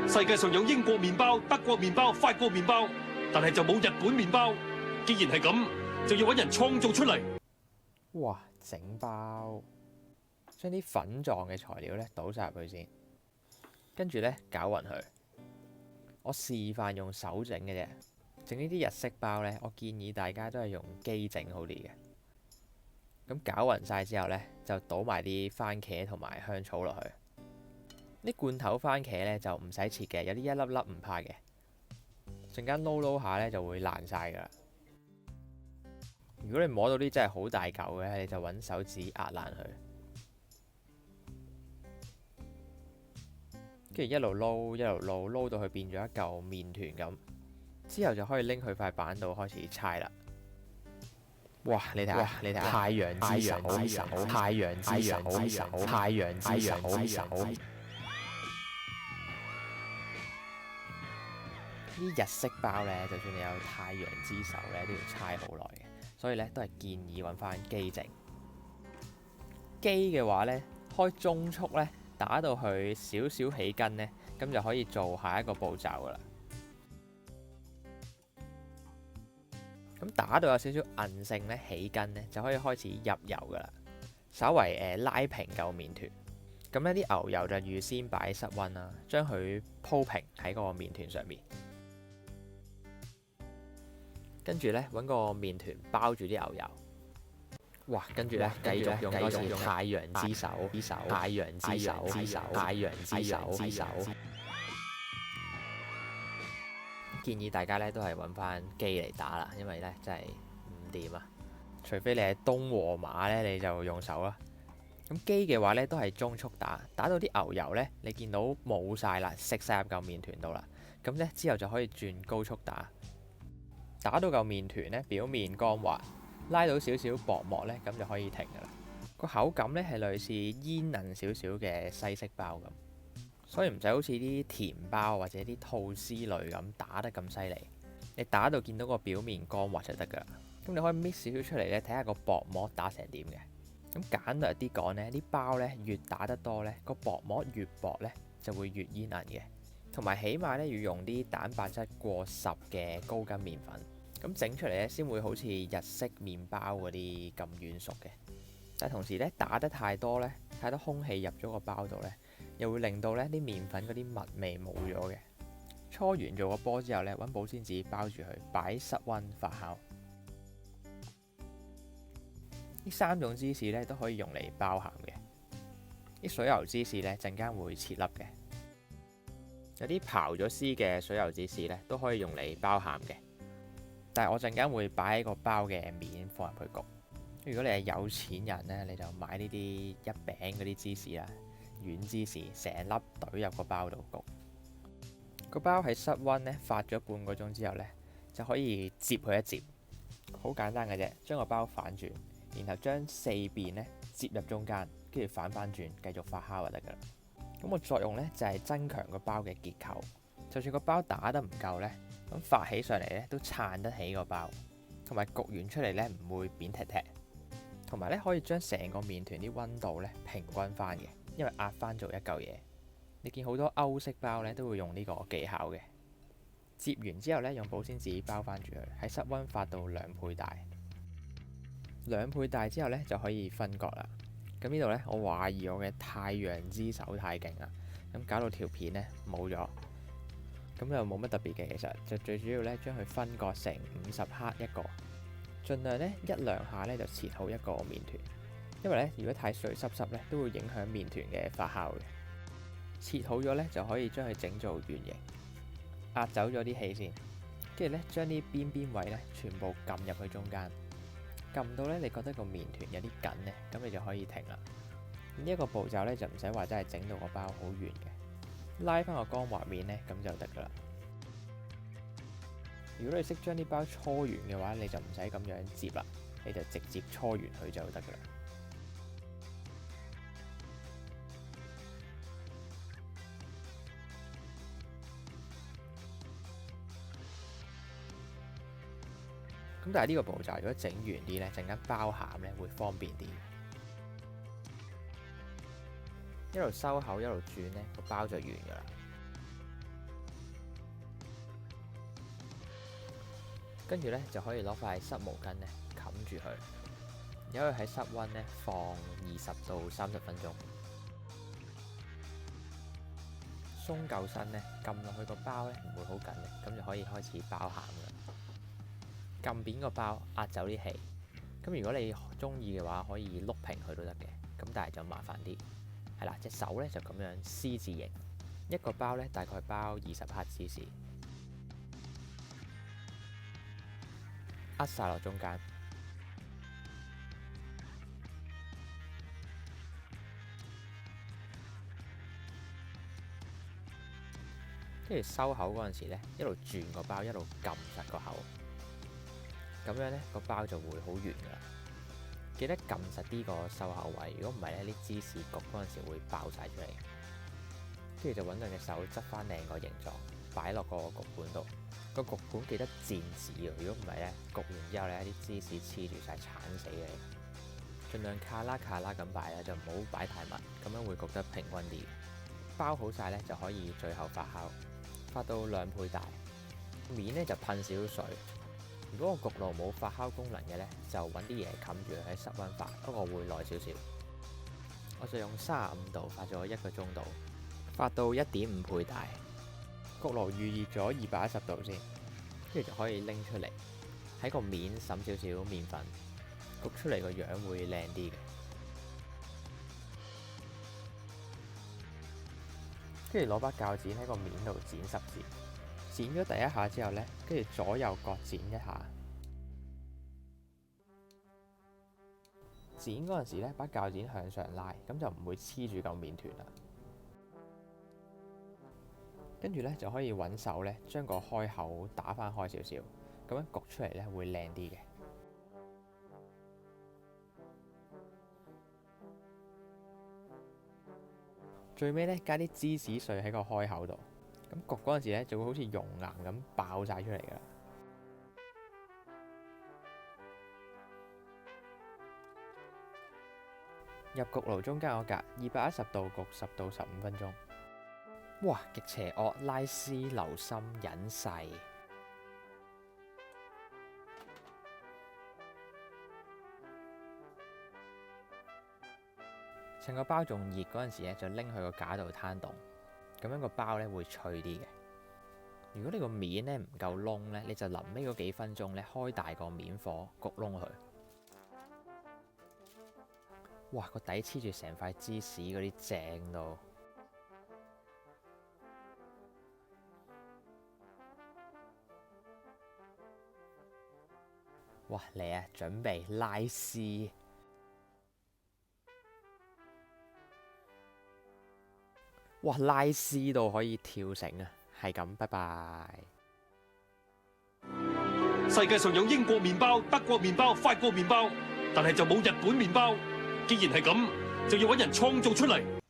世界上有英國麵包、德國麵包、法國麵包，但係就冇日本麵包。既然係咁，就要揾人創造出嚟。哇！整包，將啲粉狀嘅材料咧倒晒入去先，跟住咧攪勻佢。我示範用手整嘅啫，整呢啲日式包咧，我建議大家都係用機整好啲嘅。咁攪勻晒之後咧，就倒埋啲番茄同埋香草落去。啲罐頭番茄咧就唔使切嘅，有啲一粒粒唔怕嘅。陣間撈下咧就會爛晒噶啦。如果你摸到啲真係好大嚿嘅，你就揾手指壓爛佢，跟住一路撈到佢變咗一嚿麵團咁，之後就可以拎去塊板度開始搓啦。哇！你睇下，太陽之手，太陽之手，太陽之手。啲日式包咧，就算你有太陽之手咧，都要搓好耐嘅。所以咧都係建議揾翻機整。機嘅話咧，開中速咧打到佢少少起筋咧，咁就可以做下一個步驟噶啦。咁打到有少少韌性咧，起筋咧就可以開始入油噶啦。稍為拉平嚿麵團。咁呢啲牛油就預先擺室溫啦，將佢鋪平喺個麵團上面。跟住咧，揾個麵團包住啲牛油。哇！跟住咧，繼續用多次太陽之手，太陽之手，太陽之手。建議大家咧都係揾翻機嚟打啦，因為咧真係唔掂啊！除非你係東和馬咧，你就用手啦。咁機嘅話咧都係中速打，打到啲牛油咧，你見到冇晒啦，食晒入嚿麵團度啦。咁咧之後就可以轉高速打。打到嚿麵團咧表面乾滑，拉到少少薄膜咧，咁就可以停噶啦。個口感咧係類似煙韌少少嘅西式包咁，所以唔使好似啲甜包或者啲吐司類咁打得咁犀利。你打到見到個表面乾滑就得噶啦。咁你可以搣少少出嚟咧，睇下個薄膜打成點嘅。咁簡略啲講咧，啲包咧越打得多咧，個薄膜越薄咧，就會越煙韌嘅。同埋起碼咧要用啲蛋白質過10嘅高筋麵粉，咁整出嚟咧先會好似日式麵包嗰啲咁軟熟嘅。但係同時咧打得太多咧，太多空氣入咗個包度咧，又會令到咧啲麵粉嗰啲蜜味冇咗嘅。搓完做個波之後咧，揾保鮮紙包住佢，擺室溫發酵。呢3種芝士咧都可以用嚟包餡嘅。啲水油芝士咧陣間會切粒嘅。有啲刨咗絲嘅水油芝士咧，都可以用嚟包餡嘅。但係我陣間會擺喺個包嘅面放入去焗。如果你係有錢人咧，你就買呢啲一餅嗰啲芝士啦，軟芝士，成粒懟入個包度焗。個包喺室溫咧發咗半個鐘之後咧，就可以摺佢一摺。好簡單嘅啫，將個包反轉，然後將4邊咧摺入中間，跟住反翻轉，繼續發酵就得噶啦。咁個作用咧就係增強個包嘅結構，就算個包打得唔夠咧，咁發起上嚟咧都撐得起個包，同埋焗完出嚟咧唔會扁踢踢，同埋咧可以將成個麵團啲溫度咧平均翻嘅，因為壓翻做一嚿嘢。你見好多歐式包咧都會用呢個技巧嘅。摺完之後咧，用保鮮紙包翻住佢，喺室溫發到2倍大，2倍大之後咧就可以分割啦。咁呢度咧，我懷疑我嘅太陽之手太勁啦，咁搞到條片咧冇咗，咁又冇乜特別嘅，其實就最主要咧將佢分割成50克一個，盡量咧1-2下咧就切好一個麵團，因為咧如果太碎濕濕咧都會影響麵團嘅發酵嘅。切好咗咧就可以將佢整做圓形，壓走咗啲氣先，跟住咧將啲邊邊位咧全部撳入去中間。撳到咧，你覺得個麵團有啲緊咧，咁你就可以停啦。呢一個步驟咧就唔使話真係整到個包好圓嘅，拉翻個光滑面咧咁就得噶啦。如果你識將啲包搓圓嘅話，你就唔使咁樣摺啦，你就直接搓圓佢就得噶啦。咁但係呢個步驟如果整完啲咧，陣間包餡咧會方便啲。一路收口一路轉咧，個包就完㗎啦。跟住咧就可以攞塊濕毛巾咧冚住佢，由佢喺室溫咧放20到30分鐘。鬆夠身咧，撳落去個包咧唔會好緊嘅，咁就可以開始包餡啦。撳扁個包，壓走啲氣。咁如果你中意嘅話，可以碌平佢都得嘅，咁但係就麻煩啲。係啦，隻手咧就咁樣 C 字形，一個包咧大概包20克芝士，壓晒落中間。跟住收口嗰陣時咧，一路轉個包，一路撳實個口，咁樣咧個包就會好圓噶啦。記得撳實啲個收口位，如果唔係咧，啲芝士焗嗰陣時會爆晒出嚟。跟住就揾兩隻手執翻靚個形狀，擺落個焗盤度。個焗盤記得墊紙喎，如果唔係咧，焗完之後咧，啲芝士黐住晒，鏟死你。盡量卡啦咁擺啦，就唔好擺太密，咁樣會焗得平均啲。包好晒咧，就可以最後發酵。發到2倍大，面咧就噴少少水。如果個焗爐冇發酵功能嘅咧，就揾啲嘢冚住佢喺室溫發，不過會耐少少。我就用35度發咗1個鐘度，發到1.5倍大。焗爐預熱咗210度先，跟住就可以拎出嚟，喺個面滲少少麵粉，焗出嚟個樣會靚啲嘅。跟住攞把鉸剪喺個面度剪10字，剪咗第一下之後呢，跟住左右各剪一下。剪嗰陣時呢，把鉸剪向上拉，咁就唔會黐住嚿麵團啦。跟住呢，就可以揾手呢，將個開口打翻開少少，咁樣焗出嚟呢會靚啲嘅。最尾咧加啲芝士碎喺個開口度，咁焗嗰陣時咧就會好似熔岩咁爆晒出嚟㗎啦。入焗爐中間嗰格210度焗10到15分鐘。哇！極邪惡，拉絲流心隱世。趁個包仲熱嗰陣時咧，就拎去個架度攤凍，咁樣個包咧會脆啲嘅。如果你個面咧唔夠燶咧，你就臨尾嗰幾分鐘咧開大個面火焗燶佢。哇！個底黐住成塊芝士嗰啲正到。哇！嚟啊，準備拉絲。哇！拉絲到可以跳繩啊，係咁，拜拜。世界上有英國麵包、德國麵包、法國麵包，但係就冇日本麵包。既然係咁，就要揾人創造出嚟。